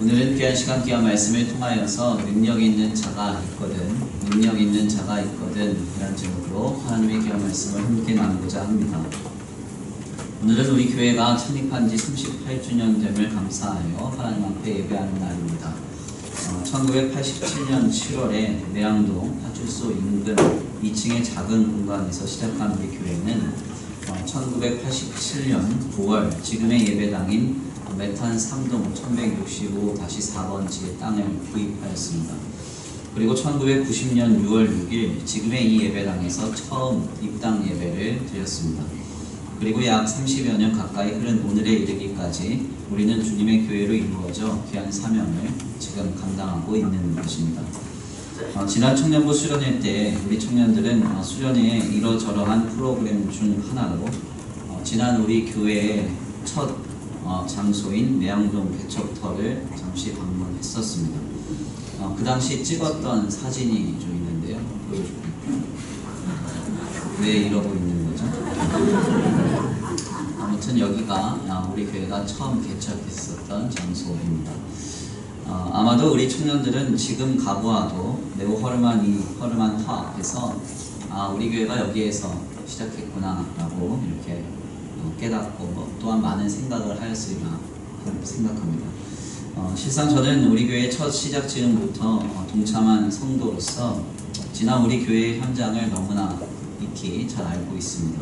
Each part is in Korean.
오늘은 귀한 시간 귀한 말씀을 통하여서 능력 있는 자가 있거든 이란 제목으로 하나님의 귀한 말씀을 함께 나누고자 합니다. 오늘은 우리 교회가 창립한 지 38주년 됨을 감사하여 하나님 앞에 예배하는 날입니다. 1987년 7월에 매양동 파출소 인근 2층의 작은 공간에서 시작한 우리 교회는 1987년 9월 지금의 예배당인 메탄 3동 1165-4번지의 땅을 구입하였습니다. 그리고 1990년 6월 6일 지금의 이 예배당에서 처음 입당 예배를 드렸습니다. 그리고 약 30여 년 가까이 흐른 오늘에 이르기까지 우리는 주님의 교회로 이루어져 귀한 사명을 지금 감당하고 있는 것입니다. 지난 청년부 수련회 때 우리 청년들은 수련회의 이러저러한 프로그램 중 하나로 지난 우리 교회의 첫 장소인 매양동 개척터를 잠시 방문했었습니다. 그 당시 찍었던 사진이 좀 있는데요. 왜 이러고 있는 거죠? 아무튼 여기가 우리 교회가 처음 개척했었던 장소입니다. 아마도 우리 청년들은 지금 가보아도 매우 허름한 터 앞에서 우리 교회가 여기에서 시작했구나 라고 이렇게 깨닫고 또한 많은 생각을 하였으리라 생각합니다. 실상 저는 우리 교회 첫 시작 즈음부터 동참한 성도로서 지난 우리 교회의 현장을 너무나 익히 잘 알고 있습니다.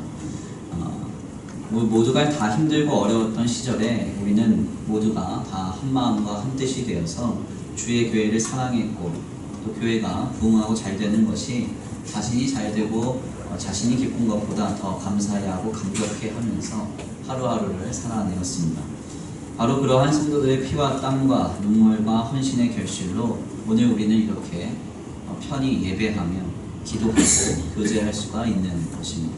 모두가 다 힘들고 어려웠던 시절에 우리는 모두가 다 한마음과 한뜻이 되어서 주의 교회를 사랑했고 또 교회가 부흥하고 잘 되는 것이 자신이 잘 되고 자신이 기쁜 것보다 더 감사해하고 감격해하면서 하루하루를 살아내었습니다. 바로 그러한 성도들의 피와 땀과 눈물과 헌신의 결실로 오늘 우리는 이렇게 편히 예배하며 기도하고 교제할 수가 있는 것입니다.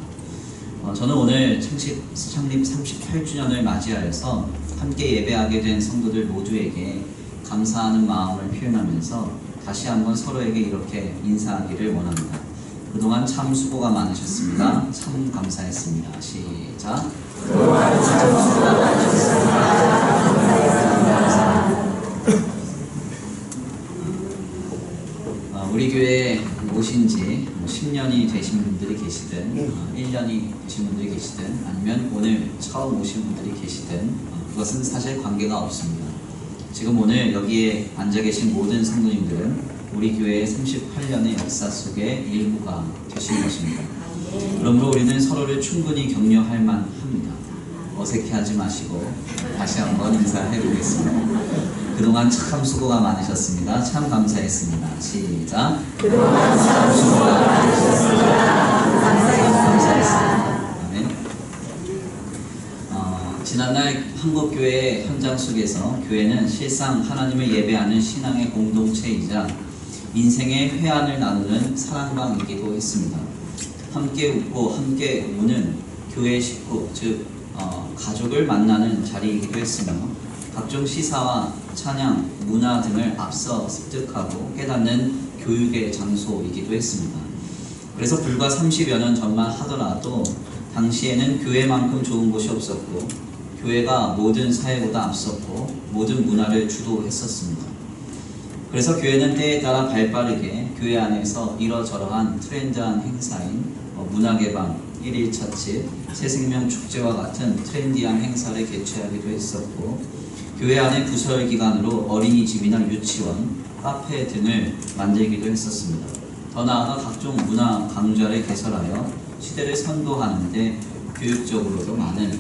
저는 오늘 창립 38주년을 맞이하여서 함께 예배하게 된 성도들 모두에게 감사하는 마음을 표현하면서 다시 한번 서로에게 이렇게 인사하기를 원합니다. 그동안 참 수고가 많으셨습니다. 참 감사했습니다. 시작. 그동안 참 수고가 많으셨습니다. 우리 교회에 오신 지 10년이 되신 분들이 계시든 1년이 되신 분들이 계시든 아니면 오늘 처음 오신 분들이 계시든 그것은 사실 관계가 없습니다. 지금 오늘 여기에 앉아 계신 모든 성도님들은 우리 교회의 38년의 역사 속의 일부가 되신 것입니다. 그러므로 우리는 서로를 충분히 격려할 만합니다. 어색해하지 마시고 다시 한번 인사해 보겠습니다. 그동안 참 수고가 많으셨습니다. 참 감사했습니다. 시작. 그동안 참 수고가 많으셨습니다. 감사했습니다. 아멘. 지난날 한국교회의 현장 속에서 교회는 실상 하나님을 예배하는 신앙의 공동체이자 인생의 회한을 나누는 사랑방이기도 했습니다. 함께 웃고 함께 우는 교회 식구, 즉 가족을 만나는 자리이기도 했으며 각종 시사와 찬양, 문화 등을 앞서 습득하고 깨닫는 교육의 장소이기도 했습니다. 그래서 불과 30여 년 전만 하더라도 당시에는 교회만큼 좋은 곳이 없었고 교회가 모든 사회보다 앞섰고 모든 문화를 주도했었습니다. 그래서 교회는 때에 따라 발빠르게 교회 안에서 이러저러한 트렌드한 행사인 문화개방, 1일 차집, 새생명 축제와 같은 트렌디한 행사를 개최하기도 했었고 교회 안에 부설기관으로 어린이집이나 유치원, 카페 등을 만들기도 했었습니다. 더 나아가 각종 문화 강좌를 개설하여 시대를 선도하는 데 교육적으로도 많은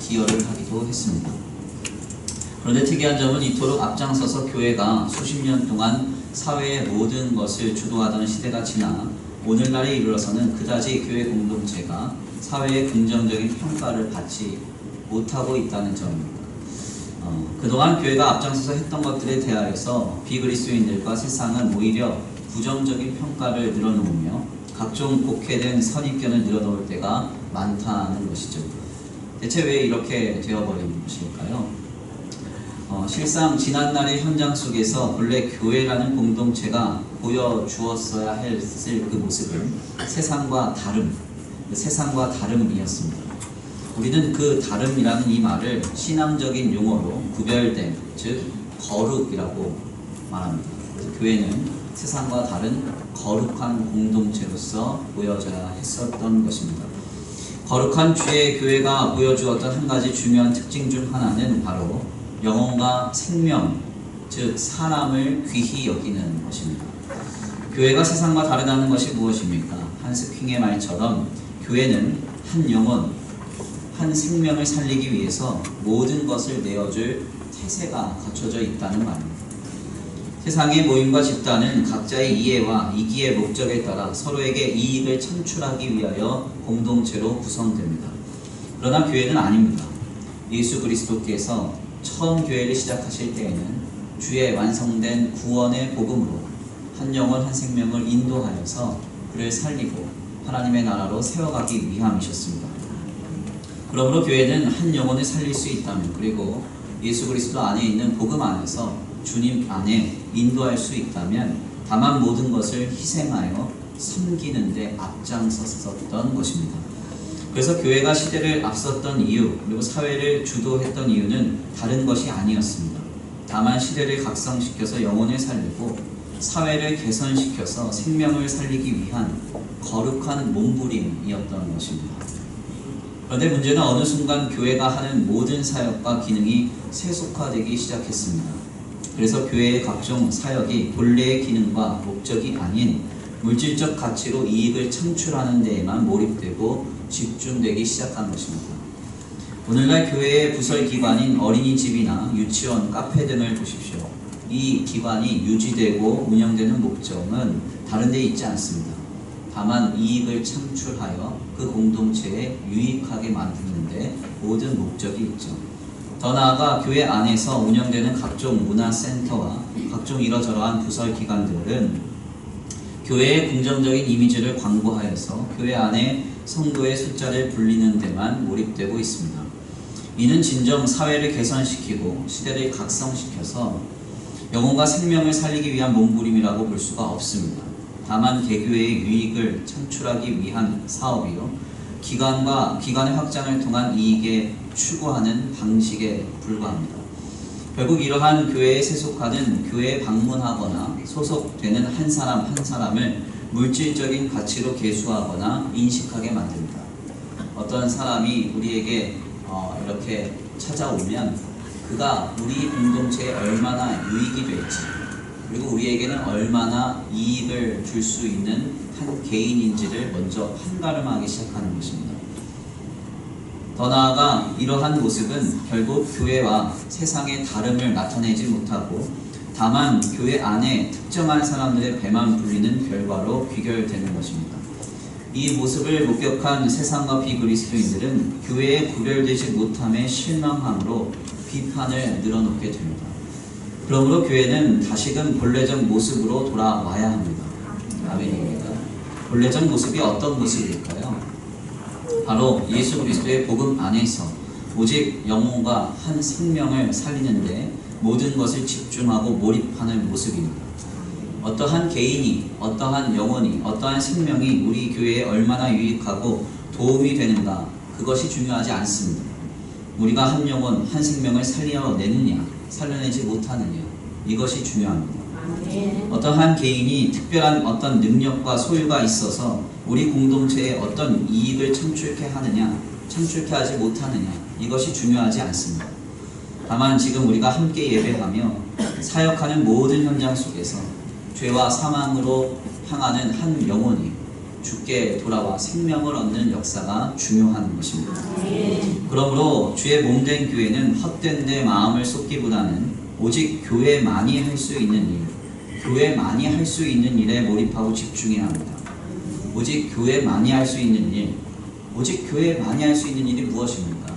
기여를 하기도 했습니다. 그런데 특이한 점은 이토록 앞장서서 교회가 수십 년 동안 사회의 모든 것을 주도하던 시대가 지나 오늘날에 이르러서는 그다지 교회 공동체가 사회의 긍정적인 평가를 받지 못하고 있다는 점입니다. 그동안 교회가 앞장서서 했던 것들에 대하여서 비그리스도인들과 세상은 오히려 부정적인 평가를 늘어놓으며 각종 곡해된 선입견을 늘어놓을 때가 많다는 것이죠. 대체 왜 이렇게 되어버린 것일까요? 실상 지난날의 현장 속에서 본래 교회라는 공동체가 보여주었어야 했을 그 모습은 세상과 다름이었습니다. 우리는 그 다름이라는 이 말을 신앙적인 용어로 구별됨, 즉 거룩이라고 말합니다. 그래서 교회는 세상과 다른 거룩한 공동체로서 보여져야 했었던 것입니다. 거룩한 주의 교회가 보여주었던 한 가지 중요한 특징 중 하나는 바로 영혼과 생명, 즉 사람을 귀히 여기는 것입니다. 교회가 세상과 다르다는 것이 무엇입니까? 한스 킹의 말처럼 교회는 한 영혼, 한 생명을 살리기 위해서 모든 것을 내어줄 태세가 갖춰져 있다는 말입니다. 세상의 모임과 집단은 각자의 이해와 이기의 목적에 따라 서로에게 이익을 창출하기 위하여 공동체로 구성됩니다. 그러나 교회는 아닙니다. 예수 그리스도께서 처음 교회를 시작하실 때에는 주의 완성된 구원의 복음으로 한 영혼 한 생명을 인도하여서 그를 살리고 하나님의 나라로 세워가기 위함이셨습니다. 그러므로 교회는 한 영혼을 살릴 수 있다면, 그리고 예수 그리스도 안에 있는 복음 안에서 주님 안에 인도할 수 있다면 다만 모든 것을 희생하여 섬기는 데 앞장섰었던 것입니다. 그래서 교회가 시대를 앞섰던 이유, 그리고 사회를 주도했던 이유는 다른 것이 아니었습니다. 다만 시대를 각성시켜서 영혼을 살리고 사회를 개선시켜서 생명을 살리기 위한 거룩한 몸부림이었던 것입니다. 그런데 문제는 어느 순간 교회가 하는 모든 사역과 기능이 세속화되기 시작했습니다. 그래서 교회의 각종 사역이 본래의 기능과 목적이 아닌 물질적 가치로 이익을 창출하는 데에만 몰입되고 집중되기 시작한 것입니다. 오늘날 교회의 부설기관인 어린이집이나 유치원, 카페 등을 보십시오. 이 기관이 유지되고 운영되는 목적은 다른 데 있지 않습니다. 다만 이익을 창출하여 그 공동체에 유익하게 만드는 데 모든 목적이 있죠. 더 나아가 교회 안에서 운영되는 각종 문화센터와 각종 이러저러한 부설기관들은 교회의 긍정적인 이미지를 광고하여서 교회 안에 성도의 숫자를 불리는 데만 몰입되고 있습니다. 이는 진정 사회를 개선시키고 시대를 각성시켜서 영혼과 생명을 살리기 위한 몸부림이라고 볼 수가 없습니다. 다만 개교회의 유익을 창출하기 위한 사업이요, 기관의 확장을 통한 이익에 추구하는 방식에 불과합니다. 결국 이러한 교회의 세속화는 교회에 방문하거나 소속되는 한 사람 한 사람을 물질적인 가치로 계수하거나 인식하게 만듭니다. 어떤 사람이 우리에게 이렇게 찾아오면 그가 우리 공동체에 얼마나 유익이 될지, 그리고 우리에게는 얼마나 이익을 줄 수 있는 한 개인인지를 먼저 판가름하기 시작하는 것입니다. 더 나아가 이러한 모습은 결국 교회와 세상의 다름을 나타내지 못하고 다만 교회 안에 특정한 사람들의 배만 불리는 결과로 귀결되는 것입니다. 이 모습을 목격한 세상과 비그리스도인들은 교회에 구별되지 못함에 실망함으로 비판을 늘어놓게 됩니다. 그러므로 교회는 다시금 본래적 모습으로 돌아와야 합니다. 아멘입니다. 본래적 모습이 어떤 모습일까요? 바로 예수 그리스도의 복음 안에서 오직 영혼과 한 생명을 살리는데 모든 것을 집중하고 몰입하는 모습입니다. 어떠한 개인이, 어떠한 영혼이, 어떠한 생명이 우리 교회에 얼마나 유익하고 도움이 되는가, 그것이 중요하지 않습니다. 우리가 한 영혼, 한 생명을 살려내느냐, 살려내지 못하느냐, 이것이 중요합니다. 어떠한 개인이 특별한 어떤 능력과 소유가 있어서 우리 공동체에 어떤 이익을 창출케 하느냐, 창출케 하지 못하느냐, 이것이 중요하지 않습니다. 다만 지금 우리가 함께 예배하며 사역하는 모든 현장 속에서 죄와 사망으로 향하는 한 영혼이 주께 돌아와 생명을 얻는 역사가 중요한 것입니다. 그러므로 주의 몸된 교회는 헛된 데 마음을 쏟기보다는 오직 교회만이 할 수 있는 일, 교회만이 할 수 있는 일에 몰입하고 집중해야 합니다. 오직 교회만이 할 수 있는 일, 오직 교회만이 할 수 있는 일이 무엇입니까?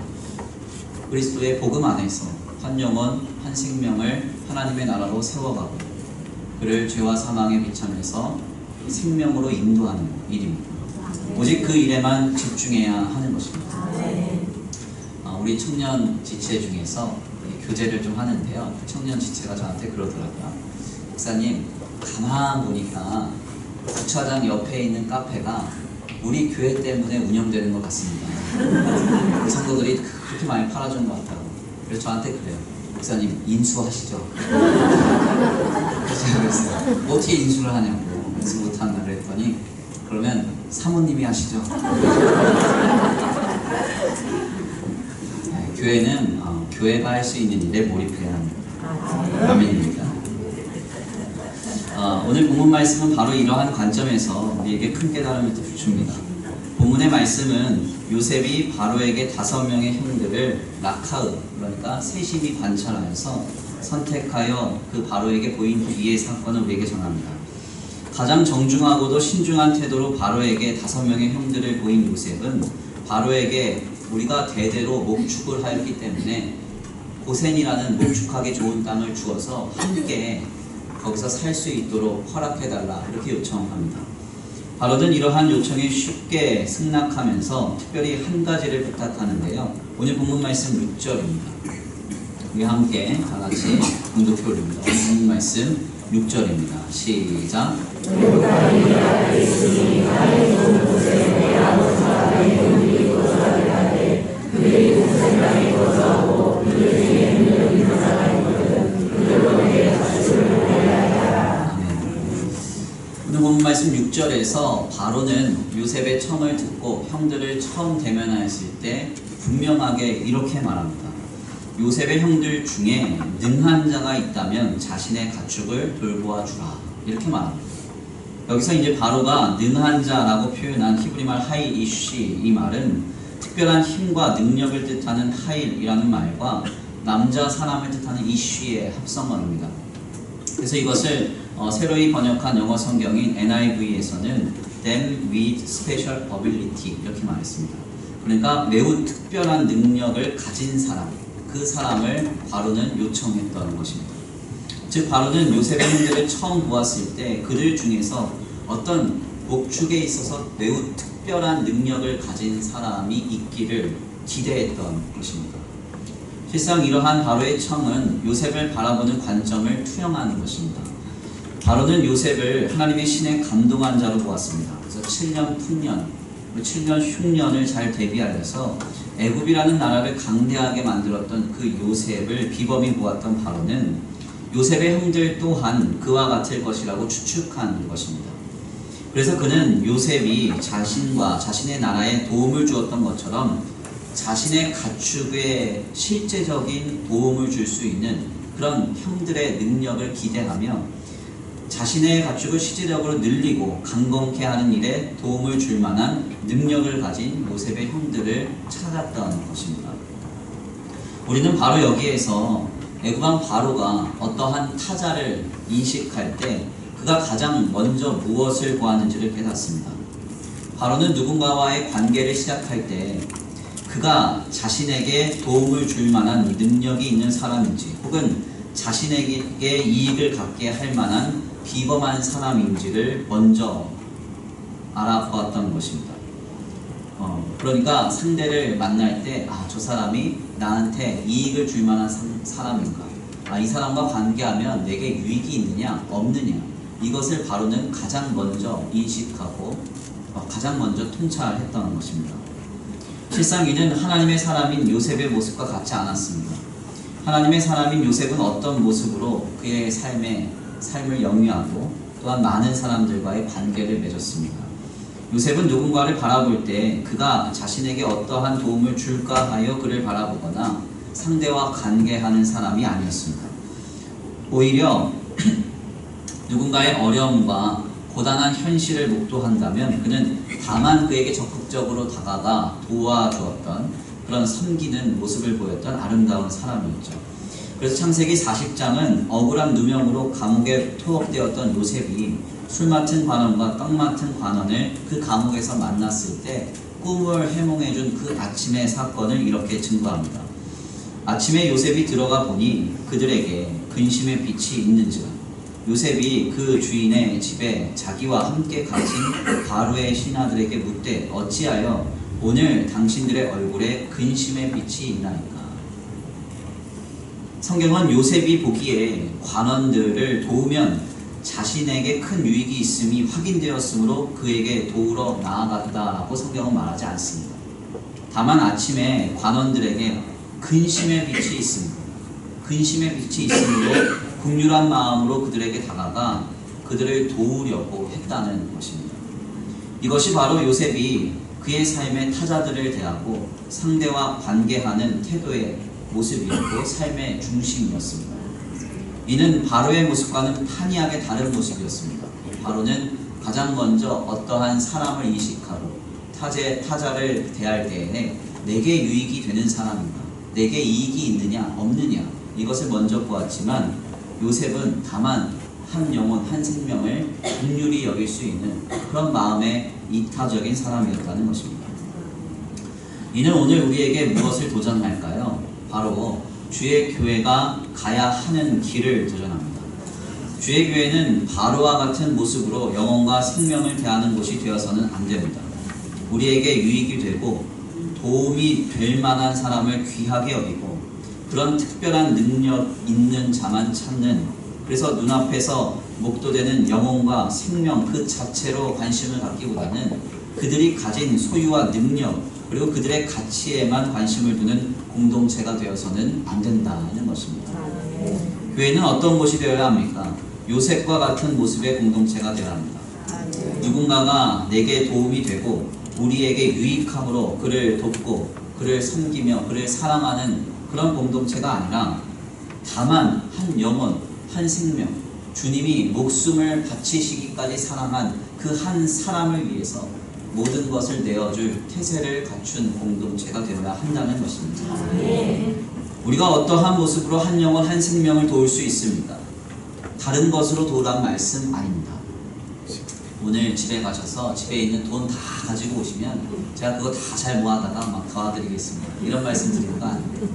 그리스도의 복음 안에서 한 영혼, 한 생명을 하나님의 나라로 세워가고 그를 죄와 사망의 비참에서 생명으로 인도하는 일입니다. 오직 그 일에만 집중해야 하는 것입니다. 우리 청년 지체 중에서 교제를 좀 하는데요. 청년 지체가 저한테 그러더라고요. 목사님, 가만 보니까 주차장 옆에 있는 카페가 우리 교회 때문에 운영되는 것 같습니다. 그 성도들이 그렇게 많이 팔아준 것 같다고. 그래서 저한테 그래요. 목사님 인수하시죠. 제가 그랬어요. 어떻게 인수를 하냐고. 인수 못한다 그랬더니 그러면 사모님이 하시죠. 네, 교회는 교회가 할 수 있는 일에 몰입해야 합니다. 아멘입니다. 오늘 본문 말씀은 바로 이러한 관점에서 우리에게 큰 깨달음을 줍니다. 본문의 말씀은 요셉이 바로에게 5명의 형들을 라카흐, 그러니까 세심히 관찰하여서 선택하여 그 바로에게 보인 뒤의 사건을 우리에게 전합니다. 가장 정중하고도 신중한 태도로 바로에게 5명의 형들을 보인 요셉은 바로에게 우리가 대대로 목축을 하였기 때문에 고센이라는 목축하기 좋은 땅을 주어서 함께 거기서 살 수 있도록 허락해달라 이렇게 요청합니다. 바로는 이러한 요청에 쉽게 승낙하면서 특별히 한 가지를 부탁하는데요. 오늘 본문 말씀 6절입니다. 우리 함께 다 같이 공독해 올립니다. 오늘 본문 말씀 6절입니다. 시작. 오늘 본문 말씀 6절에서 바로는 요셉의 청을 듣고 형들을 처음 대면하였을 때 분명하게 이렇게 말합니다. 요셉의 형들 중에 능한 자가 있다면 자신의 가축을 돌보아 주라 이렇게 말합니다. 여기서 이제 바로가 능한 자라고 표현한 히브리말 하일 이쉬, 이 말은 특별한 힘과 능력을 뜻하는 하일이라는 말과 남자 사람을 뜻하는 이쉬의 합성어입니다. 그래서 이것을 새로이 번역한 영어 성경인 NIV에서는 them with special ability 이렇게 말했습니다. 그러니까 매우 특별한 능력을 가진 사람, 그 사람을 바로는 요청했던 것입니다. 즉 바로는 요셉의 형들을 처음 보았을 때 그들 중에서 어떤 목축에 있어서 매우 특별한 능력을 가진 사람이 있기를 기대했던 것입니다. 실상 이러한 바로의 청은 요셉을 바라보는 관점을 투영하는 것입니다. 바로는 요셉을 하나님의 신에 감동한 자로 보았습니다. 그래서 7년 풍년, 7년 흉년을 잘 대비하여서 애굽이라는 나라를 강대하게 만들었던 그 요셉을 비범히 보았던 바로는 요셉의 형들 또한 그와 같을 것이라고 추측한 것입니다. 그래서 그는 요셉이 자신과 자신의 나라에 도움을 주었던 것처럼 자신의 가축에 실제적인 도움을 줄 수 있는 그런 형들의 능력을 기대하며 자신의 가축을 실질적으로 늘리고 강건케 하는 일에 도움을 줄 만한 능력을 가진 요셉의 형들을 찾았던 것입니다. 우리는 바로 여기에서 애굽왕 바로가 어떠한 타자를 인식할 때 그가 가장 먼저 무엇을 구하는지를 깨닫습니다. 바로는 누군가와의 관계를 시작할 때 그가 자신에게 도움을 줄 만한 능력이 있는 사람인지 혹은 자신에게 이익을 갖게 할 만한 비범한 사람인지를 먼저 알아보았던 것입니다. 그러니까 상대를 만날 때 저 사람이 나한테 이익을 줄 만한 사람인가, 이 사람과 관계하면 내게 유익이 있느냐 없느냐, 이것을 바로는 가장 먼저 인식하고 가장 먼저 통찰했던 것입니다. 실상 이는 하나님의 사람인 요셉의 모습과 같지 않았습니다. 하나님의 사람인 요셉은 어떤 모습으로 그의 삶을 영위하고 또한 많은 사람들과의 관계를 맺었습니다. 요셉은 누군가를 바라볼 때 그가 자신에게 어떠한 도움을 줄까 하여 그를 바라보거나 상대와 관계하는 사람이 아니었습니다. 오히려 누군가의 어려움과 고단한 현실을 목도한다면 그는 다만 그에게 적극적으로 다가가 도와주었던 그런 섬기는 모습을 보였던 아름다운 사람이었죠. 그래서 창세기 40장은 억울한 누명으로 감옥에 투옥되었던 요셉이 술 맡은 관원과 떡 맡은 관원을 그 감옥에서 만났을 때 꿈을 해몽해준 그 아침의 사건을 이렇게 증거합니다. 아침에 요셉이 들어가 보니 그들에게 근심의 빛이 있는지라. 요셉이 그 주인의 집에 자기와 함께 갇힌 바로의 신하들에게 묻되 어찌하여 오늘 당신들의 얼굴에 근심의 빛이 있나이까. 성경은 요셉이 보기에 관원들을 도우면 자신에게 큰 유익이 있음이 확인되었으므로 그에게 도우러 나아갔다라고 성경은 말하지 않습니다. 다만 아침에 관원들에게 근심의 빛이 있습니다. 근심의 빛이 있으므로 긍휼한 마음으로 그들에게 다가가 그들을 도우려고 했다는 것입니다. 이것이 바로 요셉이 그의 삶의 타자들을 대하고 상대와 관계하는 태도의 모습이었고 삶의 중심이었습니다. 이는 바로의 모습과는 판이하게 다른 모습이었습니다. 바로는 가장 먼저 어떠한 사람을 인식하고 타자를 대할 때에 내게 유익이 되는 사람인가, 내게 이익이 있느냐 없느냐 이것을 먼저 보았지만 요셉은 다만 한 영혼 한 생명을 긍휼히 여길 수 있는 그런 마음의 이타적인 사람이었다는 것입니다. 이는 오늘 우리에게 무엇을 도전할까요? 바로 주의 교회가 가야 하는 길을 도전합니다. 주의 교회는 바로와 같은 모습으로 영혼과 생명을 대하는 곳이 되어서는 안 됩니다. 우리에게 유익이 되고 도움이 될 만한 사람을 귀하게 여기고 그런 특별한 능력 있는 자만 찾는, 그래서 눈앞에서 목도되는 영혼과 생명 그 자체로 관심을 갖기보다는 그들이 가진 소유와 능력 그리고 그들의 가치에만 관심을 두는 공동체가 되어서는 안 된다는 것입니다. 교회는 어떤 곳이 되어야 합니까? 요셉과 같은 모습의 공동체가 되어야 합니다. 누군가가 내게 도움이 되고 우리에게 유익함으로 그를 돕고 그를 섬기며 그를 사랑하는 그런 공동체가 아니라 다만 한 영혼, 한 생명, 주님이 목숨을 바치시기까지 사랑한 그 한 사람을 위해서 모든 것을 내어줄 태세를 갖춘 공동체가 되어야 한다는 것입니다. 우리가 어떠한 모습으로 한 영혼, 한 생명을 도울 수 있습니까? 다른 것으로 도우란 말씀 아닙니다. 오늘 집에 가셔서 집에 있는 돈 다 가지고 오시면 제가 그거 다 잘 모아다가 막 도와드리겠습니다. 이런 말씀 드리는 거 아닙니다.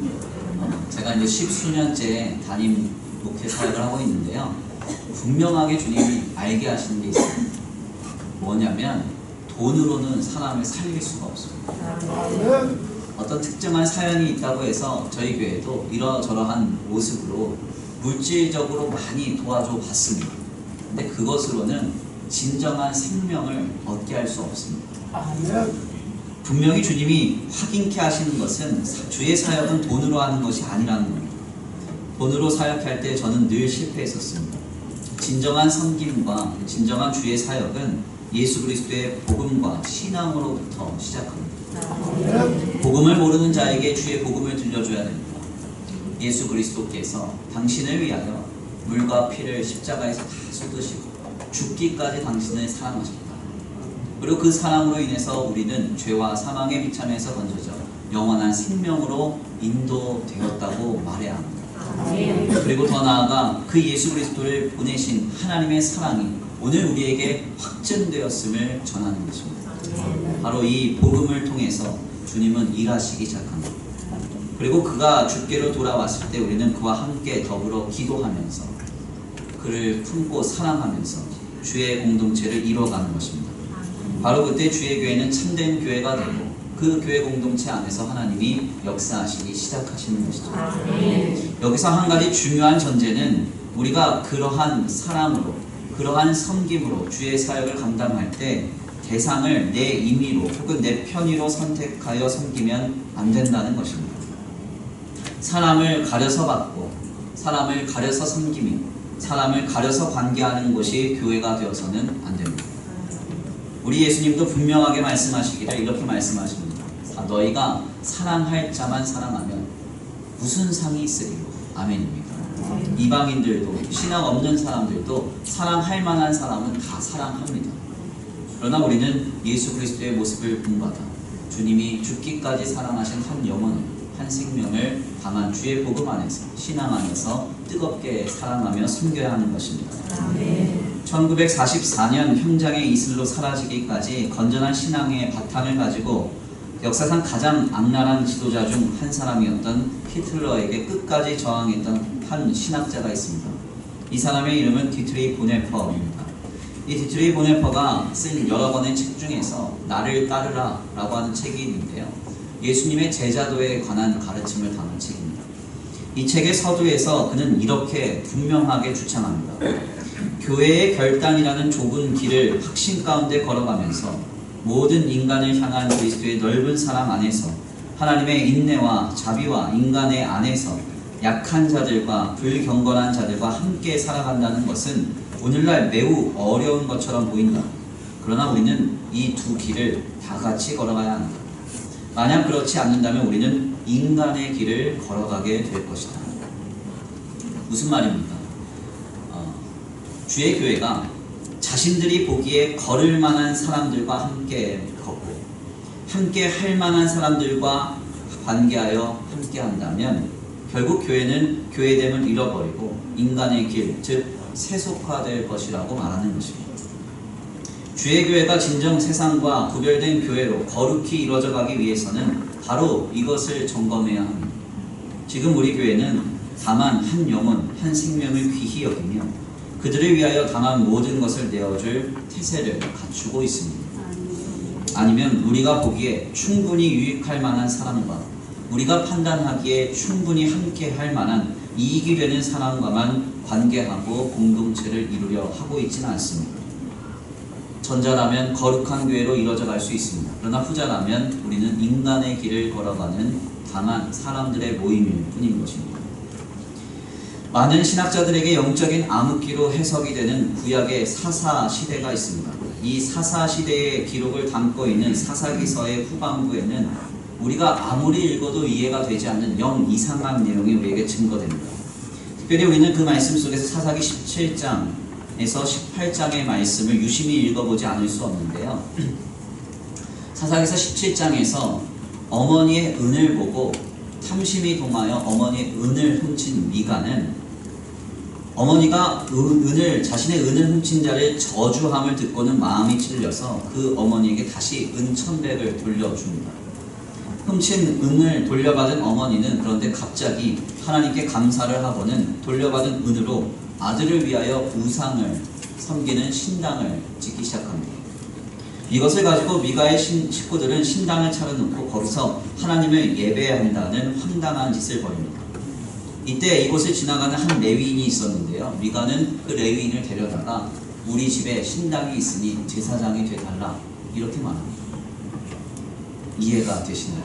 제가 이제 10수년째 담임 목회 사역을 하고 있는데요. 분명하게 주님이 알게 하시는 게 있어요. 뭐냐면 돈으로는 사람을 살릴 수가 없습니다. 어떤 특정한 사연이 있다고 해서 저희 교회도 이러저러한 모습으로 물질적으로 많이 도와줘 봤습니다. 근데 그것으로는 진정한 생명을 얻게 할 수 없습니다. 분명히 주님이 확인케 하시는 것은 주의 사역은 돈으로 하는 것이 아니라는 겁니다. 돈으로 사역할 때 저는 늘 실패했었습니다. 진정한 섬김과 진정한 주의 사역은 예수 그리스도의 복음과 신앙으로부터 시작합니다. 복음을 모르는 자에게 주의 복음을 들려줘야 됩니다. 예수 그리스도께서 당신을 위하여 물과 피를 십자가에서 다 쏟으시고 죽기까지 당신을 사랑하셨다. 그리고 그 사랑으로 인해서 우리는 죄와 사망의 비참에서 건져져 영원한 생명으로 인도되었다고 말해야 합니다. 그리고 더 나아가 그 예수 그리스도를 보내신 하나님의 사랑이 오늘 우리에게 확증되었음을 전하는 것입니다. 바로 이 복음을 통해서 주님은 일하시기 시작합니다. 그리고 그가 주께로 돌아왔을 때 우리는 그와 함께 더불어 기도하면서 그를 품고 사랑하면서 주의 공동체를 이뤄가는 것입니다. 바로 그때 주의 교회는 참된 교회가 되고 그 교회 공동체 안에서 하나님이 역사하시기 시작하시는 것이죠. 여기서 한 가지 중요한 전제는 우리가 그러한 사랑으로 그러한 섬김으로 주의 사역을 감당할 때 대상을 내 임의로 혹은 내 편의로 선택하여 섬기면 안 된다는 것입니다. 사람을 가려서 받고 사람을 가려서 섬기며 사람을 가려서 관계하는 것이 교회가 되어서는 안 됩니다. 우리 예수님도 분명하게 말씀하시기를 이렇게 말씀하십니다. 너희가 사랑할 자만 사랑하면 무슨 상이 있으리요? 아멘입니다. 이방인들도 신앙 없는 사람들도 사랑할 만한 사람은 다 사랑합니다. 그러나 우리는 예수 그리스도의 모습을 본받아 주님이 죽기까지 사랑하신 한 영혼을 한 생명을 다만 주의 복음 안에서 신앙 안에서 뜨겁게 사랑하며 섬겨야 하는 것입니다. 1944년 현장의 이슬로 사라지기까지 건전한 신앙의 바탕을 가지고 역사상 가장 악랄한 지도자 중 한 사람이었던 히틀러에게 끝까지 저항했던 한 신학자가 있습니다. 이 사람의 이름은 디트리히 보네퍼입니다. 이 디트리히 보네퍼가 쓴 여러 권의 책 중에서 나를 따르라 라고 하는 책이 있는데요. 예수님의 제자도에 관한 가르침을 담은 책입니다. 이 책의 서두에서 그는 이렇게 분명하게 주창합니다. 교회의 결단이라는 좁은 길을 확신 가운데 걸어가면서 모든 인간을 향한 그리스도의 넓은 사랑 안에서 하나님의 인내와 자비와 인간의 안에서 약한 자들과 불경건한 자들과 함께 살아간다는 것은 오늘날 매우 어려운 것처럼 보인다. 그러나 우리는 이 두 길을 다 같이 걸어가야 한다. 만약 그렇지 않는다면 우리는 인간의 길을 걸어가게 될 것이다. 무슨 말입니까? 주의 교회가 자신들이 보기에 걸을 만한 사람들과 함께 걷고 함께 할 만한 사람들과 관계하여 함께 한다면 결국 교회는 교회됨을 잃어버리고 인간의 길, 즉 세속화될 것이라고 말하는 것입니다. 주의 교회가 진정 세상과 구별된 교회로 거룩히 이루어져 가기 위해서는 바로 이것을 점검해야 합니다. 지금 우리 교회는 다만 한 영혼, 한 생명을 귀히 여기며 그들을 위하여 다만 모든 것을 내어줄 태세를 갖추고 있습니다. 아니면 우리가 보기에 충분히 유익할 만한 사람과 우리가 판단하기에 충분히 함께 할 만한 이익이 되는 사람과만 관계하고 공동체를 이루려 하고 있지는 않습니다. 전자라면 거룩한 교회로 이루어져 갈 수 있습니다. 그러나 후자라면 우리는 인간의 길을 걸어가는 다만 사람들의 모임일 뿐인 것입니다. 많은 신학자들에게 영적인 암흑기로 해석이 되는 구약의 사사 시대가 있습니다. 이 사사 시대의 기록을 담고 있는 사사기서의 후반부에는 우리가 아무리 읽어도 이해가 되지 않는 영 이상한 내용이 우리에게 증거됩니다. 특별히 우리는 그 말씀 속에서 사사기 17장에서 18장의 말씀을 유심히 읽어보지 않을 수 없는데요. 사사기서 17장에서 어머니의 은을 보고 탐심이 동하여 어머니의 은을 훔친 미가는 어머니가 자신의 은을 훔친 자를 저주함을 듣고는 마음이 찔려서 그 어머니에게 다시 은 1,100을 돌려줍니다. 훔친 은을 돌려받은 어머니는 그런데 갑자기 하나님께 감사를 하고는 돌려받은 은으로 아들을 위하여 우상을 섬기는 신당을 짓기 시작합니다. 이것을 가지고 미가의 식구들은 신당을 차려놓고 거기서 하나님을 예배한다는 황당한 짓을 벌입니다. 이때 이곳을 지나가는 한 레위인이 있었는데요. 미가는 그 레위인을 데려다가 우리 집에 신당이 있으니 제사장이 돼달라 이렇게 말합니다. 이해가 되시나요?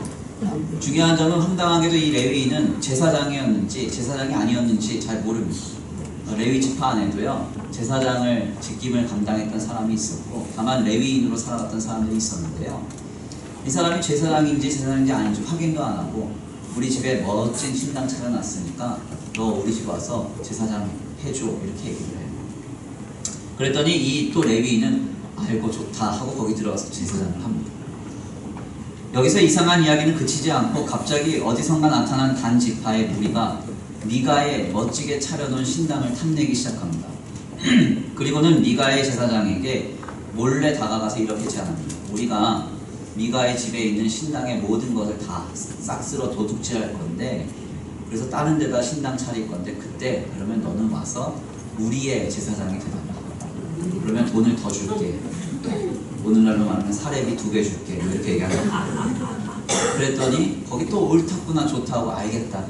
중요한 점은 황당하게도 이 레위인은 제사장이었는지 제사장이 아니었는지 잘 모릅니다. 레위 지파 안에도요 제사장을 직임을 감당했던 사람이 있었고 다만 레위인으로 살아갔던 사람들이 있었는데요. 이 사람이 제사장인지 제사장인지 아닌지 확인도 안 하고 우리 집에 멋진 신당 차려놨으니까 너 우리 집 와서 제사장 해줘 이렇게 얘기를 해요. 그랬더니 이 또 레위인은 알고 좋다 하고 거기 들어가서 제사장을 합니다. 여기서 이상한 이야기는 그치지 않고 갑자기 어디선가 나타난 단 지파의 무리가 미가의 멋지게 차려놓은 신당을 탐내기 시작합니다. 그리고는 미가의 제사장에게 몰래 다가가서 이렇게 제안합니다. 우리가 미가의 집에 있는 신당의 모든 것을 다 싹 쓸어 도둑질할 건데 그래서 다른 데다 신당 차릴 건데 그때 그러면 너는 와서 우리의 제사장이 되달라. 그러면 돈을 더 줄게. 오늘날로 말하면 사례비 2배 줄게. 이렇게 얘기하는 거예요. 그랬더니 거기 또 옳다구나 좋다고 알겠다.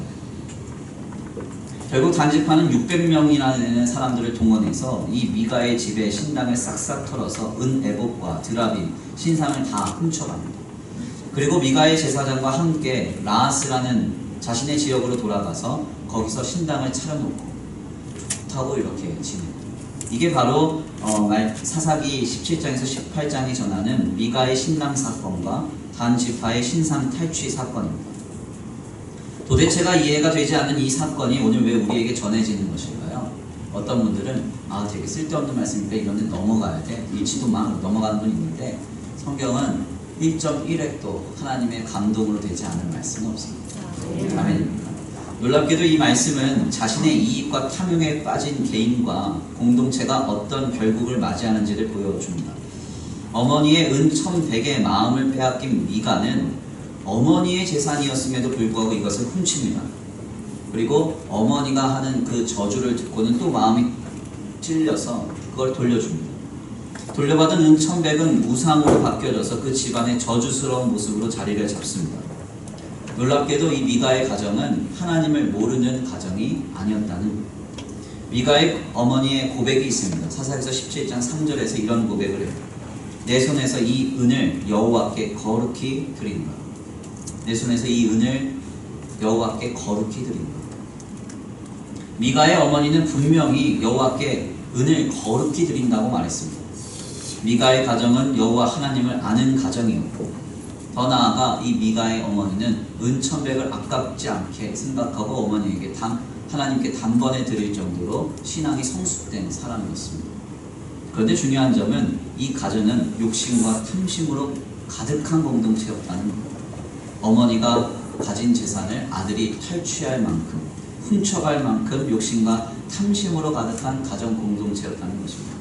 결국 단지파는 600명이나 되는 사람들을 동원해서 이 미가의 집에 신당을 싹싹 털어서 은 에봇과 드라빔, 신상을 다 훔쳐갑니다. 그리고 미가의 제사장과 함께 라하스라는 자신의 지역으로 돌아가서 거기서 신당을 차려놓고 좋다고 이렇게 지냅니다. 이게 바로 사사기 17장에서 18장이 전하는 미가의 신당 사건과 단지파의 신상 탈취 사건입니다. 도대체가 이해가 되지 않는 이 사건이 오늘 왜 우리에게 전해지는 것일까요? 어떤 분들은 되게 쓸데없는 말씀인데 이런데 넘어가야 돼. 일치도 막 넘어가는 분이 있는데 성경은 1.1획도 하나님의 감동으로 되지 않은 말씀은 없습니다. 아멘입니다. 놀랍게도 이 말씀은 자신의 이익과 탐욕에 빠진 개인과 공동체가 어떤 결국을 맞이하는지를 보여줍니다. 어머니의 은 1,100의 마음을 빼앗긴 미가는 어머니의 재산이었음에도 불구하고 이것을 훔칩니다. 그리고 어머니가 하는 그 저주를 듣고는 또 마음이 찔려서 그걸 돌려줍니다. 돌려받은 은 1,100은 우상으로 바뀌어져서 그 집안의 저주스러운 모습으로 자리를 잡습니다. 놀랍게도 이 미가의 가정은 하나님을 모르는 가정이 아니었다는 미가의 어머니의 고백이 있습니다. 사사기서 17장 3절에서 이런 고백을 해요. 내 손에서 이 은을 여호와께 거룩히 드린다. 내 손에서 이 은을 여호와께 거룩히 드린다. 미가의 어머니는 분명히 여호와께 은을 거룩히 드린다고 말했습니다. 미가의 가정은 여호와 하나님을 아는 가정이었고, 더 나아가 이 미가의 어머니는 은천백을 아깝지 않게 생각하고 어머니에게 하나님께 단번에 드릴 정도로 신앙이 성숙된 사람이었습니다. 그런데 중요한 점은 이 가정은 욕심과 탐심으로 가득한 공동체였다는 것. 어머니가 가진 재산을 아들이 탈취할 만큼, 훔쳐갈 만큼 욕심과 탐심으로 가득한 가정 공동체였다는 것입니다.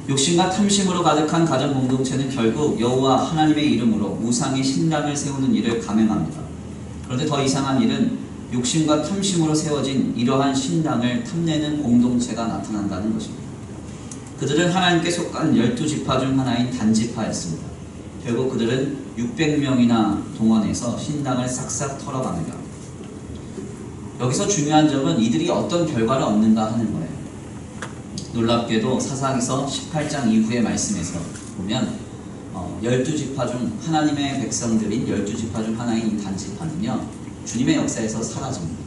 욕심과 탐심으로 가득한 가정 공동체는 결국 여호와 하나님의 이름으로 우상의 신당을 세우는 일을 감행합니다. 그런데 더 이상한 일은 욕심과 탐심으로 세워진 이러한 신당을 탐내는 공동체가 나타난다는 것입니다. 그들은 하나님께 속한 12지파 중 하나인 단지파였습니다. 결국 그들은 600명이나 동원해서 신당을 싹싹 털어갑니다. 여기서 중요한 점은 이들이 어떤 결과를 얻는가 하는 거예요. 놀랍게도 사사기서 18장 이후의 말씀에서 보면 12지파 중 하나님의 백성들인 12지파 중 하나인 이 단지파는요, 주님의 역사에서 사라집니다.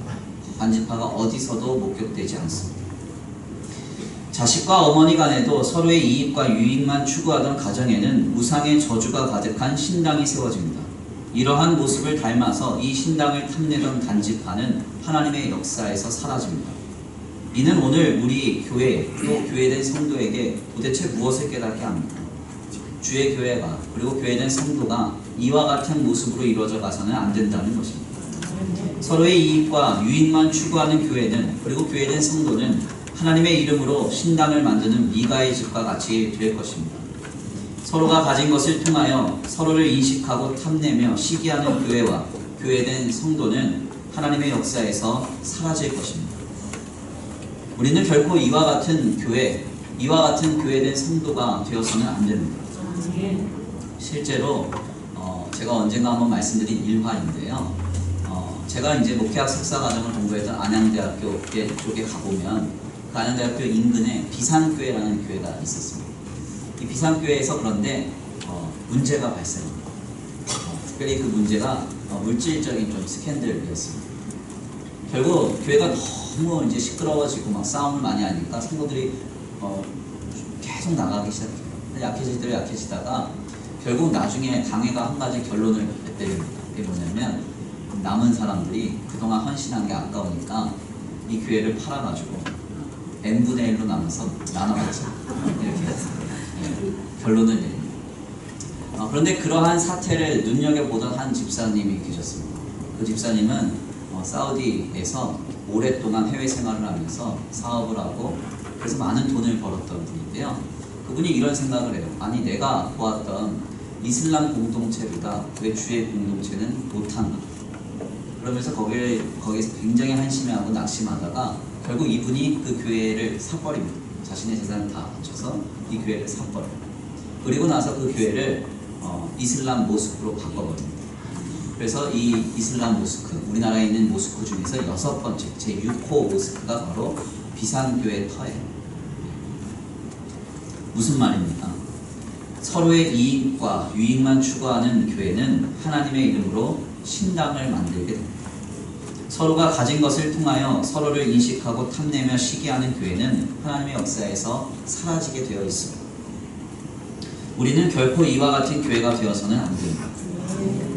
단지파가 어디서도 목격되지 않습니다. 자식과 어머니 간에도 서로의 이익과 유익만 추구하던 가정에는 우상의 저주가 가득한 신당이 세워집니다. 이러한 모습을 닮아서 이 신당을 탐내던 단지파는 하나님의 역사에서 사라집니다. 이는 오늘 우리 교회 또 교회된 성도에게 도대체 무엇을 깨닫게 합니까? 주의 교회가 그리고 교회된 성도가 이와 같은 모습으로 이루어져 가서는 안 된다는 것입니다. 서로의 이익과 유익만 추구하는 교회는 그리고 교회된 성도는 하나님의 이름으로 신당을 만드는 미가의 집과 같이 될 것입니다. 서로가 가진 것을 통하여 서로를 인식하고 탐내며 시기하는 교회와 교회된 성도는 하나님의 역사에서 사라질 것입니다. 우리는 결코 이와 같은 교회된 성도가 되어서는 안 됩니다. 실제로 제가 언젠가 한번 말씀드린 일화인데요. 제가 이제 목회학 석사과정을 공부했던 안양대학교 쪽에 가보면 그 안양대학교 인근에 비산교회라는 교회가 있었습니다. 이 비산교회에서 그런데 문제가 발생합니다. 특별히 그 문제가 물질적인 좀 스캔들이었습니다. 결국 교회가 너무 이제 시끄러워지고 막 싸움을 많이 하니까 성도들이 계속 나가기 시작해요. 약해지다가 결국 나중에 당회가 한 가지 결론을 내립니다. 그게 뭐냐면 남은 사람들이 그동안 헌신한 게 아까우니까 이 교회를 팔아가지고 n분의 1로 나눠서 나눠가자 이렇게 결론을 내립니다. 그런데 그러한 사태를 눈여겨보던 한 집사님이 계셨습니다. 그 집사님은 사우디에서 오랫동안 해외 생활을 하면서 사업을 하고 그래서 많은 돈을 벌었던 분인데요. 그분이 이런 생각을 해요. 아니 내가 보았던 이슬람 공동체보다 왜 주의 공동체는 못한가? 그러면서 거기에서 굉장히 한심해하고 낙심하다가 결국 이분이 그 교회를 사버립니다. 자신의 재산을 다 합쳐서 이 교회를 사버려요. 그리고 나서 그 교회를 이슬람 모스크로 바꿔버립니다. 그래서 이 이슬람 모스크, 우리나라에 있는 모스크 중에서 6번째, 제6호 모스크가 바로 비산교회 터예요. 무슨 말입니까? 서로의 이익과 유익만 추구하는 교회는 하나님의 이름으로 신당을 만들게 됩니다. 서로가 가진 것을 통하여 서로를 인식하고 탐내며 시기하는 교회는 하나님의 역사에서 사라지게 되어 있습니다. 우리는 결코 이와 같은 교회가 되어서는 안 됩니다.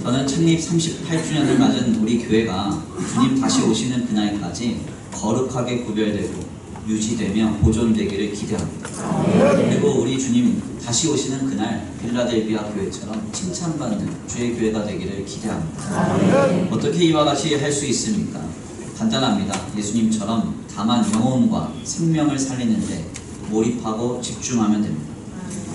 저는 창립 38주년을 맞은 우리 교회가 주님 다시 오시는 그날까지 거룩하게 구별되고 유지되며 보존되기를 기대합니다. 그리고 우리 주님 다시 오시는 그날 빌라델비아 교회처럼 칭찬받는 주의 교회가 되기를 기대합니다. 어떻게 이와 같이 할 수 있습니까? 간단합니다. 예수님처럼 다만 영혼과 생명을 살리는데 몰입하고 집중하면 됩니다.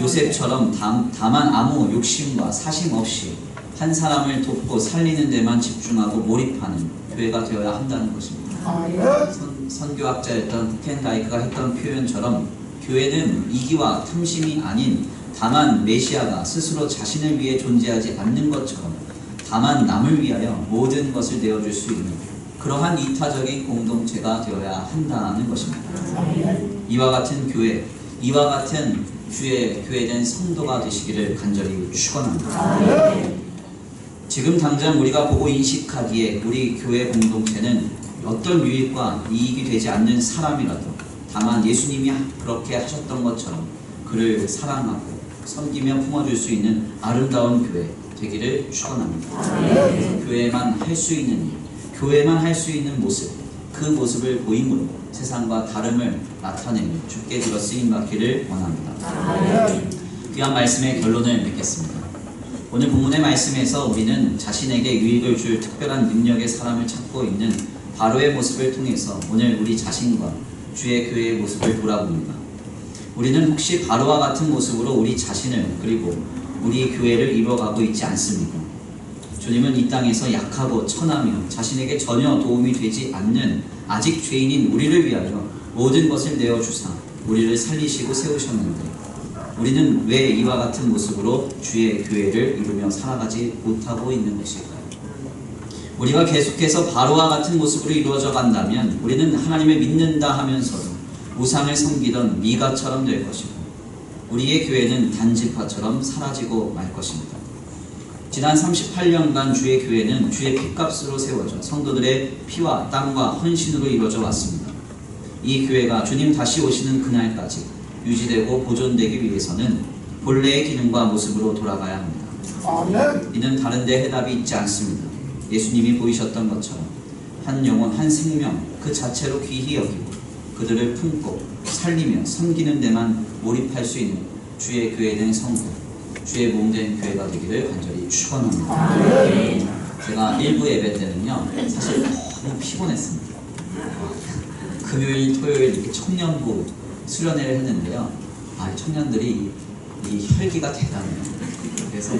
요셉처럼 다만 아무 욕심과 사심 없이 한 사람을 돕고 살리는 데만 집중하고 몰입하는 교회가 되어야 한다는 것입니다. 선교학자였던 켄다이크가 했던 표현처럼 교회는 이기와 탐심이 아닌 다만 메시아가 스스로 자신을 위해 존재하지 않는 것처럼 다만 남을 위하여 모든 것을 내어줄 수 있는 그러한 이타적인 공동체가 되어야 한다는 것입니다. 이와 같은 교회, 이와 같은 주의 교회된 성도가 되시기를 간절히 축원합니다. 지금 당장 우리가 보고 인식하기에 우리 교회 공동체는 어떤 유익과 이익이 되지 않는 사람이라도 다만 예수님이 그렇게 하셨던 것처럼 그를 사랑하고 섬기며 품어줄 수 있는 아름다운 교회 되기를 축원합니다. 그래서 교회만 할 수 있는 일, 교회만 할 수 있는 모습, 그 모습을 보임으로 세상과 다름을 나타내며 주께 들어 쓰임받기를 원합니다. 귀한 말씀의 결론을 맺겠습니다. 오늘 본문의 말씀에서 우리는 자신에게 유익을 줄 특별한 능력의 사람을 찾고 있는 바로의 모습을 통해서 오늘 우리 자신과 주의 교회의 모습을 돌아봅니다. 우리는 혹시 바로와 같은 모습으로 우리 자신을 그리고 우리 교회를 이루어가고 있지 않습니까? 주님은 이 땅에서 약하고 천하며 자신에게 전혀 도움이 되지 않는 아직 죄인인 우리를 위하여 모든 것을 내어주사 우리를 살리시고 세우셨는데 우리는 왜 이와 같은 모습으로 주의 교회를 이루며 살아가지 못하고 있는 것일까요? 우리가 계속해서 바로와 같은 모습으로 이루어져 간다면 우리는 하나님을 믿는다 하면서도 우상을 섬기던 미가처럼 될 것이고 우리의 교회는 단지파처럼 사라지고 말 것입니다. 지난 38년간 주의 교회는 주의 핏값으로 세워져 성도들의 피와 땀과 헌신으로 이루어져 왔습니다. 이 교회가 주님 다시 오시는 그날까지 유지되고 보존되기 위해서는 본래의 기능과 모습으로 돌아가야 합니다. 이는 다른 데 해답이 있지 않습니다. 예수님이 보이셨던 것처럼 한 영혼 한 생명 그 자체로 귀히 여기고 그들을 품고 살리며 섬기는 데만 몰입할 수 있는 주의 교회된 성도, 주의 몸된 교회가 되기를 간절히 축원합니다. 제가 일부 예배 때는요 사실 너무 피곤했습니다. 금요일, 토요일 이렇게 청년부 수련회를 했는데요. 청년들이 이 혈기가 대단해요. 그래서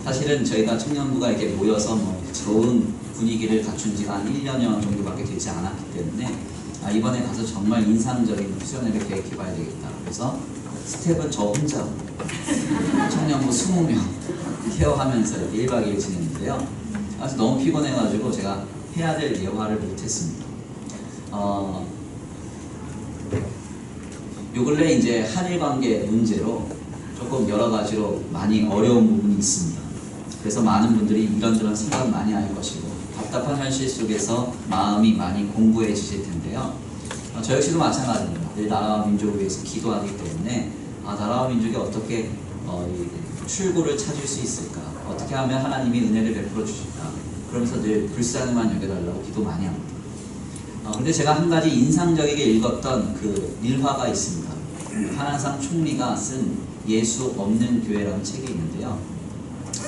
사실은 저희가 청년부가 이렇게 모여서 좋은 분위기를 갖춘 지가 한 1년여 정도밖에 되지 않았기 때문에 이번에 가서 정말 인상적인 수련회를 계획해봐야 되겠다. 그래서 스텝은 저 혼자 청년부 20명 케어하면서 이렇게 1박 2일 지냈는데요. 그래서 너무 피곤해가지고 제가 해야 될 예화를 못했습니다. 요 근래 이제 한일 관계 문제로 조금 여러 가지로 많이 어려운 부분이 있습니다. 그래서 많은 분들이 이런저런 생각 많이 할 것이고 답답한 현실 속에서 마음이 많이 공고해지실 텐데요. 저 역시도 마찬가지입니다. 늘 나라와 민족을 위해서 기도하기 때문에 나라와 민족이 어떻게 출구를 찾을 수 있을까? 어떻게 하면 하나님이 은혜를 베풀어 주실까? 그러면서 늘 불쌍히만 여겨달라고 기도 많이 합니다. 근데 제가 한 가지 인상적이게 읽었던 그 일화가 있습니다. 한한상 총리가 쓴 예수 없는 교회라는 책이 있는데요.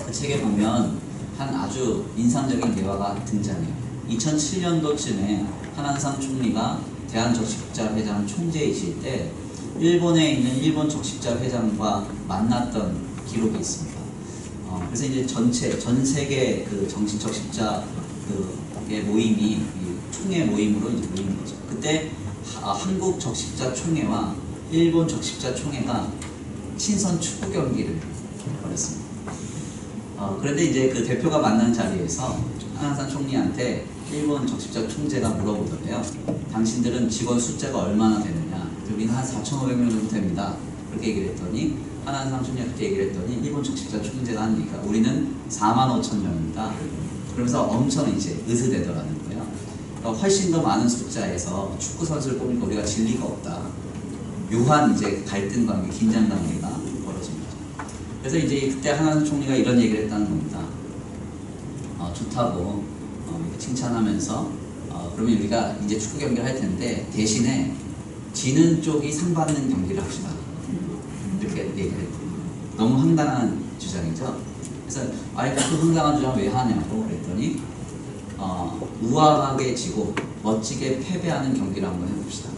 그 책에 보면 한 아주 인상적인 대화가 등장해요. 2007년도쯤에 한한상 총리가 대한적십자회장 총재이실 때 일본에 있는 일본 적십자회장과 만났던 기록이 있습니다. 그래서 이제 전 세계 그 적십자의 모임이 총회 모임으로 이제 모인 거죠. 그때 한국 적십자 총회와 일본 적십자 총회가 친선 축구 경기를 벌였습니다. 그런데 이제 그 대표가 만난 자리에서 한한상 총리한테 일본 적십자 총재가 물어보더래요. 당신들은 직원 숫자가 얼마나 되느냐? 우리는 한 4,500명 정도 됩니다. 그렇게 얘기를 했더니 한한상 총리가 그렇게 얘기를 했더니 일본 적십자 총재가 하니까 우리는 45,000명입니다. 그러면서 엄청 이제 으스대더라는 거예요. 그러니까 훨씬 더 많은 숫자에서 축구 선수를 뽑으니까 우리가 진리가 없다. 묘한 이제 갈등 관계, 긴장 관계가 벌어진 거죠. 그래서 이제 그때 한한상 총리가 이런 얘기를 했다는 겁니다. 좋다고 칭찬하면서 그러면 우리가 이제 축구 경기를 할 텐데 대신에 지는 쪽이 상 받는 경기를 합시다. 이렇게 얘기를 했거든요. 너무 황당한 주장이죠. 그래서 그 황당한 주장 왜 하냐고 그랬더니 우아하게 지고 멋지게 패배하는 경기를 한번 해봅시다.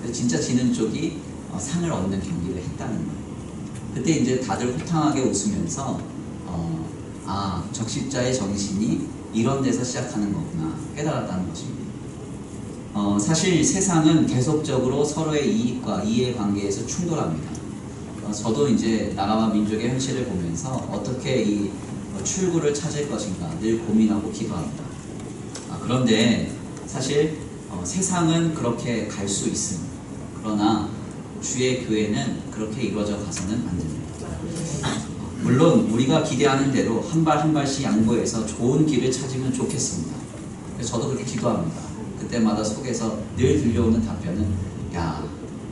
그래서 진짜 지는 쪽이 상을 얻는 경기를 했다는 거예요. 그때 이제 다들 호탕하게 웃으면서 적십자의 정신이 이런 데서 시작하는 거구나 깨달았다는 것입니다. 사실 세상은 계속적으로 서로의 이익과 이해관계에서 충돌합니다. 저도 이제 나라와 민족의 현실을 보면서 어떻게 이 출구를 찾을 것인가 늘 고민하고 기도합니다. 그런데 사실 세상은 그렇게 갈 수 있습니다. 그러나 주의 교회는 그렇게 이루어져 가서는 안 됩니다. 물론 우리가 기대하는 대로 한 발 한 발씩 양보해서 좋은 길을 찾으면 좋겠습니다. 그래서 저도 그렇게 기도합니다. 그때마다 속에서 늘 들려오는 답변은 야,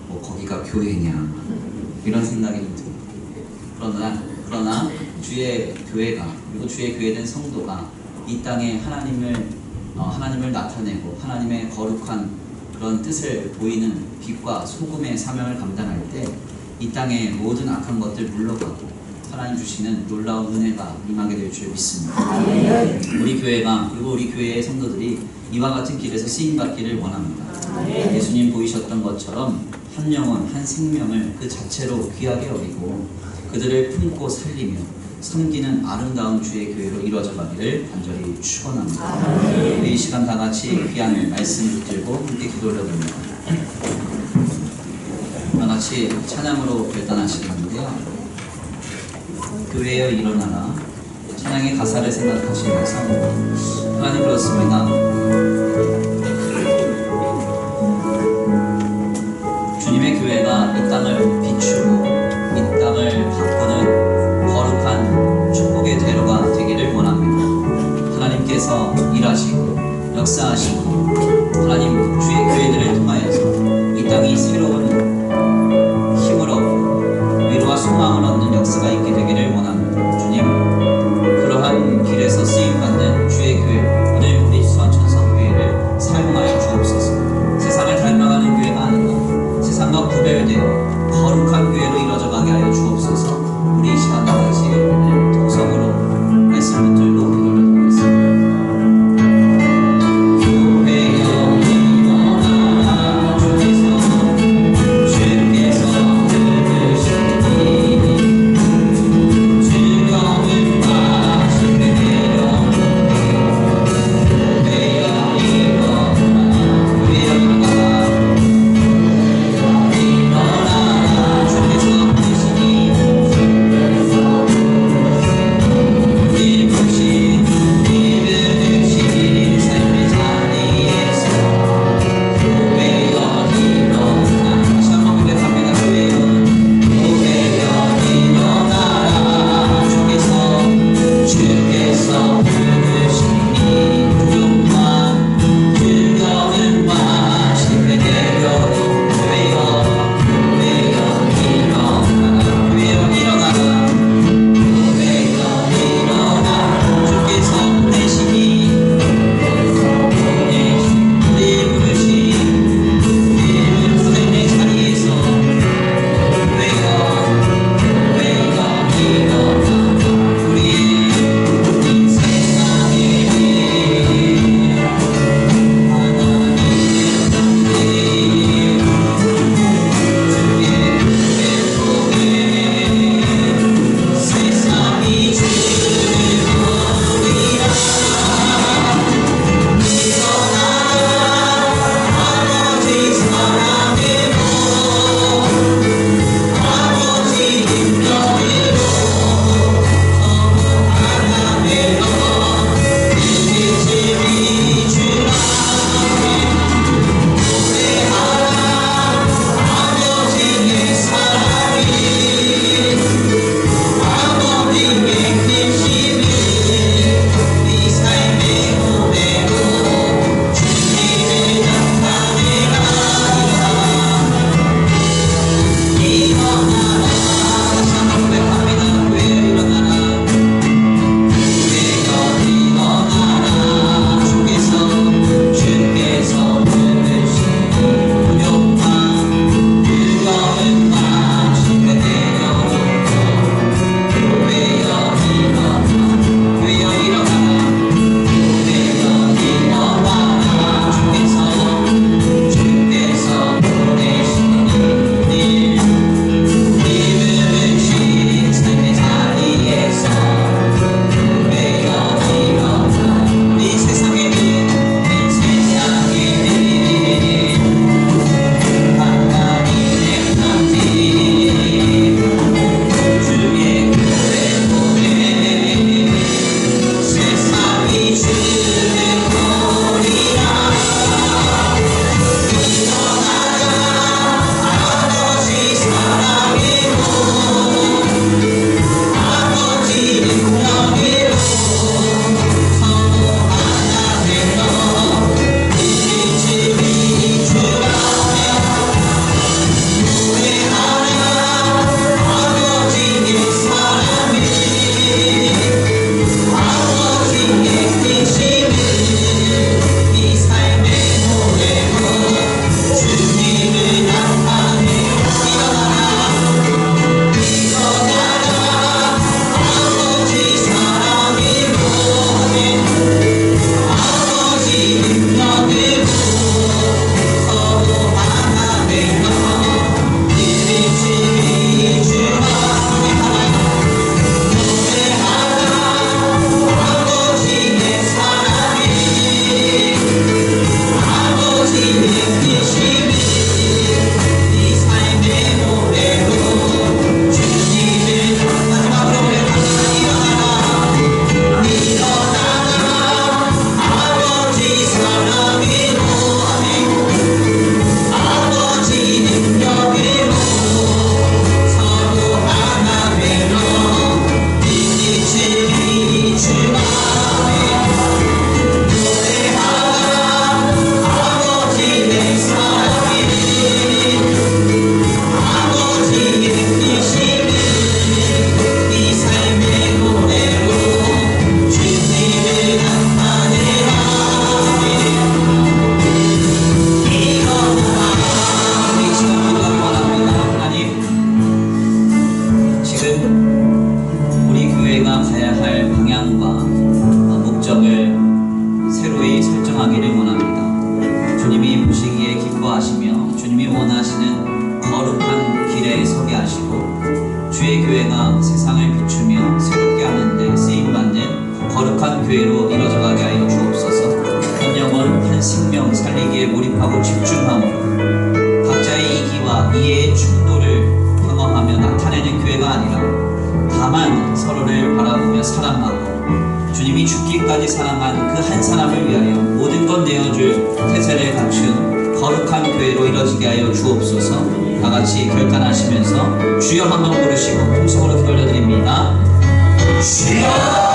뭐 거기가 교회냐 이런 생각이 좀 듭니다. 그러나 주의 교회가 그리고 주의 교회된 성도가 이 땅에 하나님을 나타내고 하나님의 거룩한 그런 뜻을 보이는 빛과 소금의 사명을 감당할 때 이 땅의 모든 악한 것들 물러가고 하나님 주시는 놀라운 은혜가 임하게 될 줄 믿습니다. 우리 교회가 그리고 우리 교회의 성도들이 이와 같은 길에서 쓰임받기를 원합니다. 예수님 보이셨던 것처럼 한 영혼, 한 생명을 그 자체로 귀하게 여기고 그들을 품고 살리며 섬기는 아름다운 주의 교회로 이루어져 가기를 간절히 축원합니다. 우리 이 시간 다 같이 귀한 말씀 붙들고 함께 기도 올려드립니다. 다 같이 찬양으로 결단하시는데요. 교회여 일어나라. 찬양의 가사를 생각하시면서 하나님 그렇습니다. 주님의 교회가 이 땅을 비추고 이 땅을 바꾸는 거룩한 축복의 대로가 되기를 원합니다. 하나님께서 일하시고 역사하시고 하나님 주의 교회들을 통하여서 이 땅이 새로운 힘을 얻고 위로와 소망을 얻는 역사가 있게 되기를 원합니다. 주님, 그러한 길에서 쓰임받는 주의 교회, 오늘 우리 수완천성교회를 사용하여 주옵소서. 세상을 닮아가는 교회가 아니고 세상과 구별되어 거룩한 교회로 이루어져 가게 하여 주옵소서. 우리 이 시간 다 같이 통성으로 말씀 붙들고 기도를 드리겠습니다. 주께서 들으시니 즐거운 오늘은 우리 교회가 가야 할 방향과 목적을 새로이 설정하기를 원합니다. 주님이 보시기에 기뻐하시며 주님이 원하시는 거룩한 길에 서게 하시고 주의 교회가 세상을 비추며 새롭게 하는 데 쓰임받는 거룩한 교회로 이뤄져가게 하여 주옵소서. 한 영혼 한 생명 살리기에 몰입하고 집중함으로 각자의 이기와 이해의 충돌을 경험하며 나타내는 교회가 아니라 다만 서로를 바라보며 사랑하고 주님이 죽기까지 사랑한 그 한 사람을 위하여 모든 것 내어줄 태세를 갖춘 거룩한 교회로 이뤄지게 하여 주옵소서. 다같이 결단하시면서 주여 한번 부르시고 통성으로 기도 올려드립니다. 주여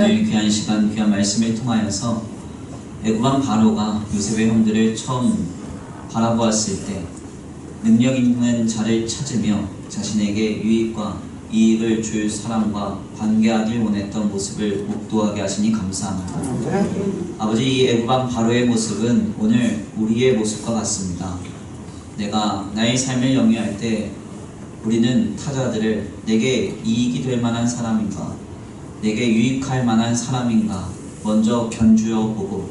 오늘 귀한 시간, 귀한 말씀을 통하여서 애굽 왕 바로가 요셉의 형들을 처음 바라보았을 때 능력 있는 자를 찾으며 자신에게 유익과 이익을 줄 사람과 관계하길 원했던 모습을 목도하게 하시니 감사합니다. 아버지, 이 애굽왕 바로의 모습은 오늘 우리의 모습과 같습니다. 내가 나의 삶을 영위할 때 우리는 타자들을 내게 이익이 될 만한 사람인가, 내게 유익할 만한 사람인가 먼저 견주어 보고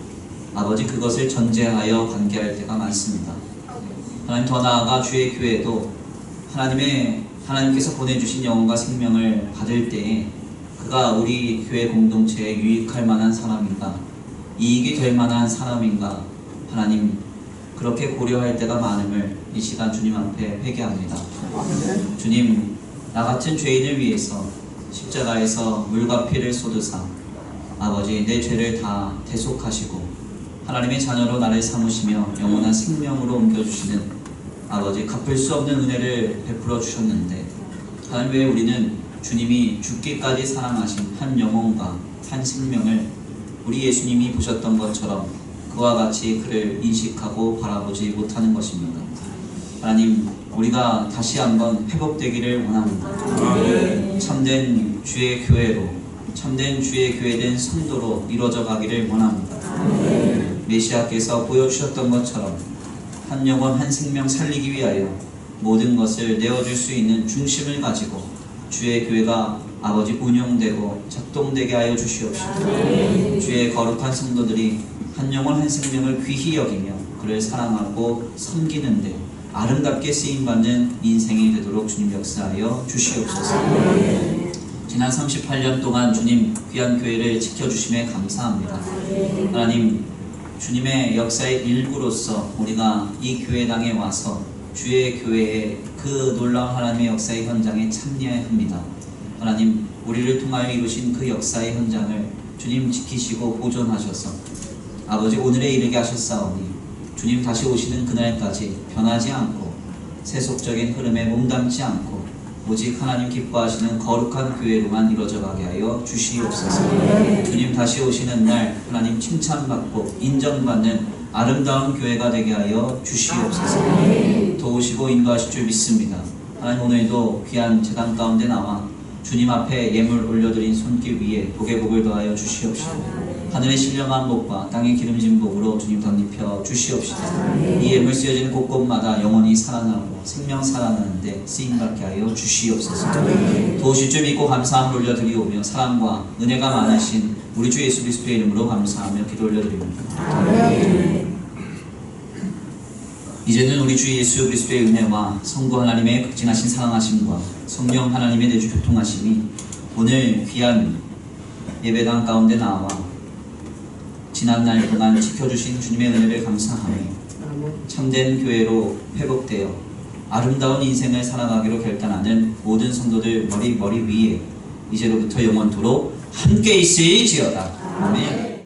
아버지 그것을 전제하여 관계할 때가 많습니다. 하나님, 더 나아가 주의 교회도 하나님께서 보내주신 영혼과 생명을 받을 때에 그가 우리 교회 공동체에 유익할 만한 사람인가, 이익이 될 만한 사람인가, 하나님 그렇게 고려할 때가 많음을 이 시간 주님 앞에 회개합니다. 주님, 나 같은 죄인을 위해서 십자가에서 물과 피를 쏟으사 아버지 내 죄를 다 대속하시고 하나님의 자녀로 나를 삼으시며 영원한 생명으로 옮겨주시는 아버지 갚을 수 없는 은혜를 베풀어 주셨는데, 하나님, 왜 우리는 주님이 죽기까지 사랑하신 한 영혼과 한 생명을 우리 예수님이 보셨던 것처럼 그와 같이 그를 인식하고 바라보지 못하는 것입니다. 하나님, 우리가 다시 한번 회복되기를 원합니다. 참된 주의 교회로, 참된 주의 교회된 성도로 이루어져 가기를 원합니다. 메시아께서 보여주셨던 것처럼 한 영혼 한 생명 살리기 위하여 모든 것을 내어줄 수 있는 중심을 가지고 주의 교회가 아버지 운영되고 작동되게 하여 주시옵시고, 주의 거룩한 성도들이 한 영혼 한 생명을 귀히 여기며 그를 사랑하고 섬기는데 아름답게 쓰임받는 인생이 되도록 주님 역사하여 주시옵소서. 지난 38년 동안 주님 귀한 교회를 지켜주심에 감사합니다. 하나님, 주님의 역사의 일부로서 우리가 이 교회당에 와서 주의 교회의 그 놀라운 하나님의 역사의 현장에 참여해야 합니다. 하나님, 우리를 통하여 이루신 그 역사의 현장을 주님 지키시고 보존하셔서 아버지 오늘에 이르게 하셨사오니 주님 다시 오시는 그날까지 변하지 않고 세속적인 흐름에 몸담지 않고 오직 하나님 기뻐하시는 거룩한 교회로만 이루어져 가게 하여 주시옵소서. 주님 다시 오시는 날 하나님 칭찬받고 인정받는 아름다운 교회가 되게 하여 주시옵소서. 도우시고 인도하실 줄 믿습니다. 하나님, 오늘도 귀한 제단 가운데 나와 주님 앞에 예물 올려드린 손길 위에 복의 복을 더하여 주시옵시고, 하늘의 신령한 복과 땅의 기름진 복으로 주님 덧입혀 주시옵시다. 이 예물 쓰여지는 곳곳마다 영혼이 살아나고 생명 살아나는데 쓰임받게 하여 주시옵소서. 도우실 줄 믿고 감사함을 올려드리오며 사랑과 은혜가 많으신 우리 주 예수 그리스도의 이름으로 감사하며 기도 올려드립니다. 이제는 우리 주 예수 그리스도의 은혜와 성부 하나님의 극진하신 사랑하심과 성령 하나님의 내주 교통하심이 오늘 귀한 예배당 가운데 나와 지난날 동안 지켜주신 주님의 은혜를 감사하며 참된 교회로 회복되어 아름다운 인생을 살아가기로 결단하는 모든 성도들 머리 위에 이제로부터 영원토록 함께 있을지어다. 아멘.